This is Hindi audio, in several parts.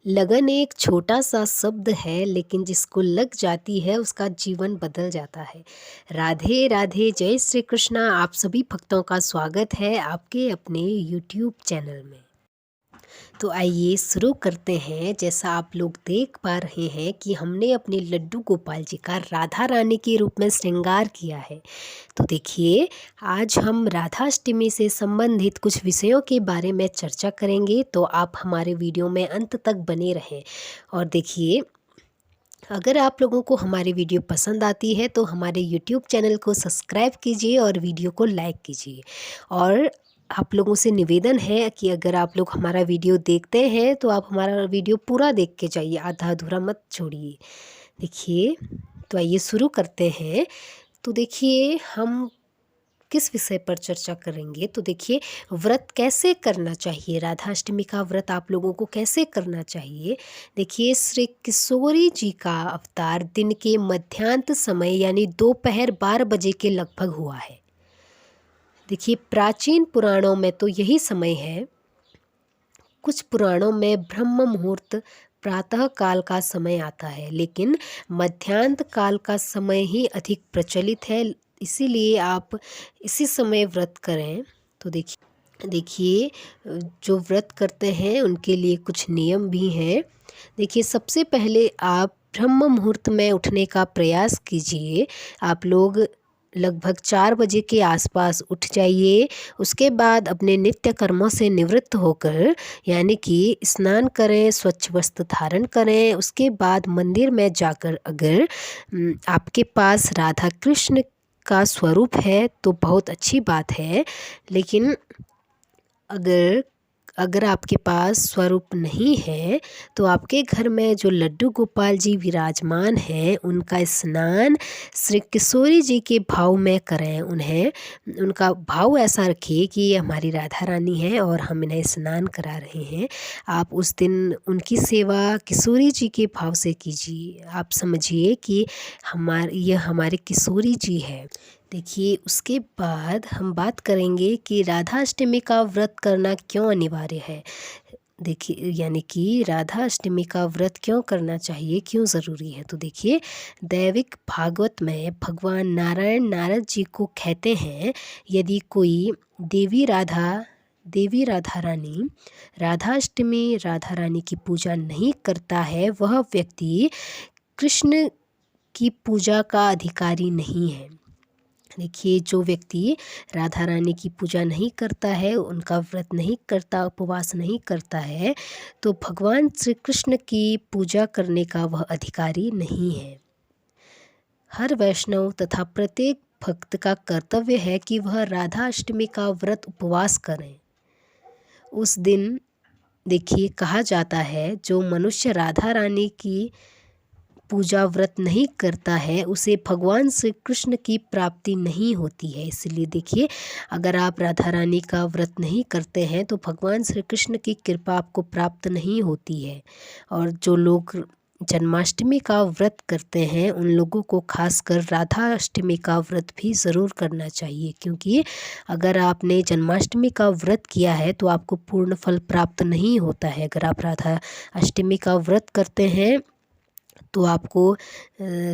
लगन एक छोटा सा शब्द है, लेकिन जिसको लग जाती है उसका जीवन बदल जाता है। राधे राधे, जय श्री कृष्णा। आप सभी भक्तों का स्वागत है आपके अपने यूट्यूब चैनल में। तो आइए शुरू करते हैं। जैसा आप लोग देख पा रहे हैं कि हमने अपने लड्डू गोपाल जी का राधा रानी के रूप में श्रृंगार किया है। तो देखिए, आज हम राधाष्टमी से संबंधित कुछ विषयों के बारे में चर्चा करेंगे, तो आप हमारे वीडियो में अंत तक बने रहें। और देखिए, अगर आप लोगों को हमारी वीडियो पसंद आती है तो हमारे यूट्यूब चैनल को सब्सक्राइब कीजिए और वीडियो को लाइक कीजिए। और आप लोगों से निवेदन है कि अगर आप लोग हमारा वीडियो देखते हैं तो आप हमारा वीडियो पूरा देख के जाइए, आधा अधूरा मत छोड़िए। देखिए, तो आइए शुरू करते हैं। तो देखिए, हम किस विषय पर चर्चा करेंगे। तो देखिए, व्रत कैसे करना चाहिए, राधाष्टमी का व्रत आप लोगों को कैसे करना चाहिए। देखिए, श्री किशोरी जी का अवतार दिन के मध्यांत समय यानी दोपहर 12 बजे के लगभग हुआ है। देखिए, प्राचीन पुराणों में तो यही समय है। कुछ पुराणों में ब्रह्म मुहूर्त प्रातः काल का समय आता है, लेकिन मध्यांत काल का समय ही अधिक प्रचलित है। इसीलिए आप इसी समय व्रत करें। तो देखिए, जो व्रत करते हैं उनके लिए कुछ नियम भी हैं। देखिए, सबसे पहले आप ब्रह्म मुहूर्त में उठने का प्रयास कीजिए। आप लोग लगभग 4 बजे के आसपास उठ जाइए। उसके बाद अपने नित्य कर्मों से निवृत्त होकर यानी कि स्नान करें, स्वच्छ वस्त्र धारण करें। उसके बाद मंदिर में जाकर अगर आपके पास राधा कृष्ण का स्वरूप है तो बहुत अच्छी बात है, लेकिन अगर आपके पास स्वरूप नहीं है तो आपके घर में जो लड्डू गोपाल जी विराजमान हैं उनका स्नान श्री किशोरी जी के भाव में करें। उनका भाव ऐसा रखिए कि ये हमारी राधा रानी है और हम इन्हें स्नान करा रहे हैं। आप उस दिन उनकी सेवा किशोरी जी के भाव से कीजिए। आप समझिए कि यह हमारे किशोरी जी है। देखिए, उसके बाद हम बात करेंगे कि राधाष्टमी का व्रत करना क्यों अनिवार्य है। देखिए, यानी कि राधाष्टमी का व्रत क्यों करना चाहिए, क्यों ज़रूरी है। तो देखिए, दैविक भागवत में भगवान नारायण नारद जी को कहते हैं, यदि कोई देवी राधा रानी राधाष्टमी राधा रानी की पूजा नहीं करता है, वह व्यक्ति कृष्ण की पूजा का अधिकारी नहीं है। देखिए, जो व्यक्ति राधा रानी की पूजा नहीं करता है, उनका व्रत नहीं करता, उपवास नहीं करता है, तो भगवान श्री कृष्ण की पूजा करने का वह अधिकारी नहीं है। हर वैष्णव तथा प्रत्येक भक्त का कर्तव्य है कि वह राधाष्टमी का व्रत उपवास करें। उस दिन देखिए, कहा जाता है जो मनुष्य राधा रानी की पूजा व्रत नहीं करता है उसे भगवान श्री कृष्ण की प्राप्ति नहीं होती है। इसलिए देखिए, अगर आप राधा रानी का व्रत नहीं करते हैं तो भगवान श्री कृष्ण की कृपा आपको प्राप्त नहीं होती है। और जो लोग जन्माष्टमी का व्रत करते हैं उन लोगों को खासकर राधाष्टमी का व्रत भी ज़रूर करना चाहिए, क्योंकि अगर आपने जन्माष्टमी का व्रत किया है तो आपको पूर्ण फल प्राप्त नहीं होता है। अगर आप राधा अष्टमी का व्रत करते हैं तो आपको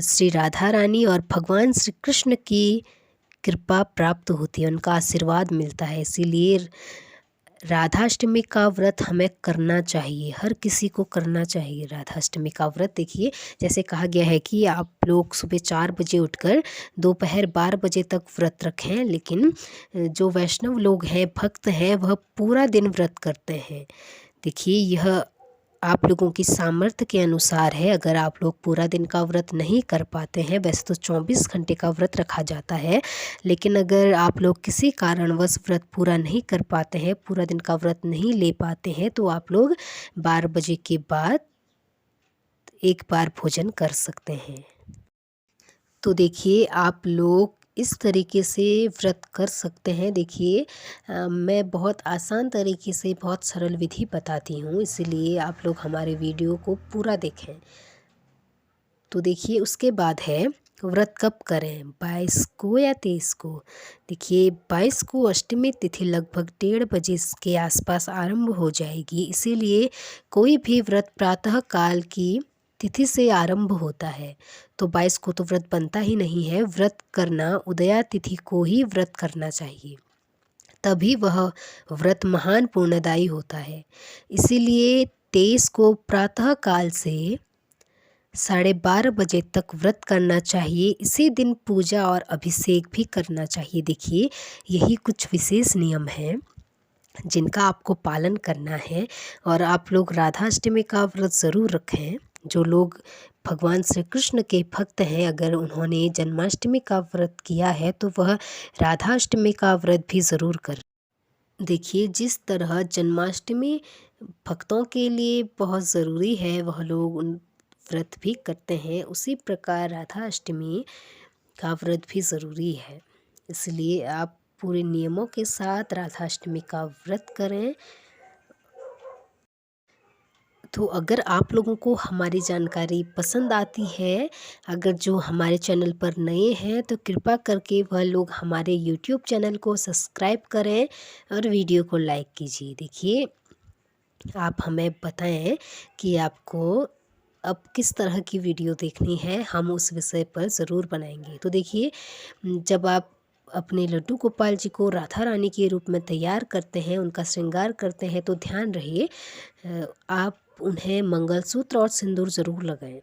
श्री राधा रानी और भगवान श्री कृष्ण की कृपा प्राप्त होती है, उनका आशीर्वाद मिलता है। इसीलिए राधाष्टमी का व्रत हमें करना चाहिए, हर किसी को करना चाहिए राधाष्टमी का व्रत। देखिए, जैसे कहा गया है कि आप लोग सुबह 4 बजे उठकर दोपहर 12 बजे तक व्रत रखें, लेकिन जो वैष्णव लोग हैं, भक्त हैं, वह पूरा दिन व्रत करते हैं। देखिए, यह आप लोगों की सामर्थ्य के अनुसार है। अगर आप लोग पूरा दिन का व्रत नहीं कर पाते हैं, वैसे तो 24 घंटे का व्रत रखा जाता है, लेकिन अगर आप लोग किसी कारणवश व्रत पूरा नहीं कर पाते हैं, पूरा दिन का व्रत नहीं ले पाते हैं, तो आप लोग 12 बजे के बाद एक बार भोजन कर सकते हैं। तो देखिए, आप लोग इस तरीके से व्रत कर सकते हैं। देखिए, मैं बहुत आसान तरीके से बहुत सरल विधि बताती हूँ, इसलिए आप लोग हमारे वीडियो को पूरा देखें। तो देखिए, उसके बाद है व्रत कब करें, 22 को या 23 को? देखिए 22 को अष्टमी तिथि लगभग 1:30 बजे के आसपास आरंभ हो जाएगी, इसीलिए कोई भी व्रत प्रातः काल की तिथि से आरंभ होता है। तो 22 को तो व्रत बनता ही नहीं है। व्रत करना उदया तिथि को ही व्रत करना चाहिए, तभी वह व्रत महान पुण्यदायी होता है। इसीलिए 23 को प्रातः काल से 12:30 बजे तक व्रत करना चाहिए। इसी दिन पूजा और अभिषेक भी करना चाहिए। देखिए यही कुछ विशेष नियम हैं जिनका आपको पालन करना है। और आप लोग राधाष्टमी का व्रत ज़रूर रखें। जो लोग भगवान श्री कृष्ण के भक्त हैं, अगर उन्होंने जन्माष्टमी का व्रत किया है तो वह राधाष्टमी का व्रत भी ज़रूर करें। देखिए जिस तरह जन्माष्टमी भक्तों के लिए बहुत ज़रूरी है, वह लोग उन व्रत भी करते हैं, उसी प्रकार राधाष्टमी का व्रत भी ज़रूरी है। इसलिए आप पूरे नियमों के साथ राधाष्टमी का व्रत करें। तो अगर आप लोगों को हमारी जानकारी पसंद आती है, अगर जो हमारे चैनल पर नए हैं तो कृपया करके वह लोग हमारे यूट्यूब चैनल को सब्सक्राइब करें और वीडियो को लाइक कीजिए। देखिए आप हमें बताएं कि आपको अब किस तरह की वीडियो देखनी है, हम उस विषय पर ज़रूर बनाएंगे। तो देखिए जब आप अपने लड्डू गोपाल जी को राधा रानी के रूप में तैयार करते हैं, उनका श्रृंगार करते हैं, तो ध्यान रहे आप उन्हें मंगलसूत्र और सिंदूर ज़रूर लगाएं।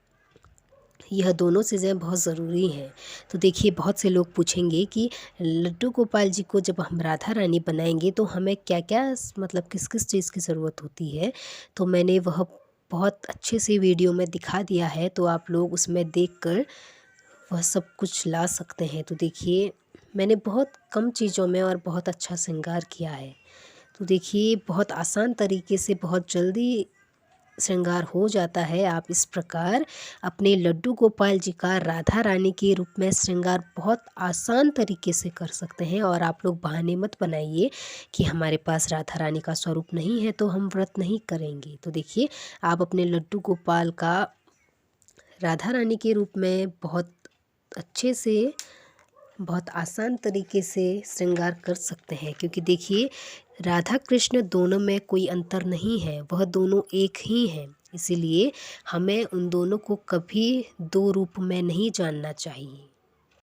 यह दोनों चीज़ें बहुत ज़रूरी हैं। तो देखिए बहुत से लोग पूछेंगे कि लड्डू गोपाल जी को जब हम राधा रानी बनाएंगे तो हमें क्या क्या मतलब किस किस चीज़ की ज़रूरत होती है। तो मैंने वह बहुत अच्छे से वीडियो में दिखा दिया है, तो आप लोग उसमें देखकर वह सब कुछ ला सकते हैं। तो देखिए मैंने बहुत कम चीज़ों में और बहुत अच्छा श्रृंगार किया है। तो देखिए बहुत आसान तरीके से बहुत जल्दी श्रृंगार हो जाता है। आप इस प्रकार अपने लड्डू गोपाल जी का राधा रानी के रूप में श्रृंगार बहुत आसान तरीके से कर सकते हैं। और आप लोग बहाने मत बनाइए कि हमारे पास राधा रानी का स्वरूप नहीं है तो हम व्रत नहीं करेंगे। तो देखिए आप अपने लड्डू गोपाल का राधा रानी के रूप में बहुत अच्छे से बहुत आसान तरीके से श्रृंगार कर सकते हैं, क्योंकि देखिए राधा कृष्ण दोनों में कोई अंतर नहीं है, वह दोनों एक ही हैं। इसीलिए हमें उन दोनों को कभी दो रूप में नहीं जानना चाहिए।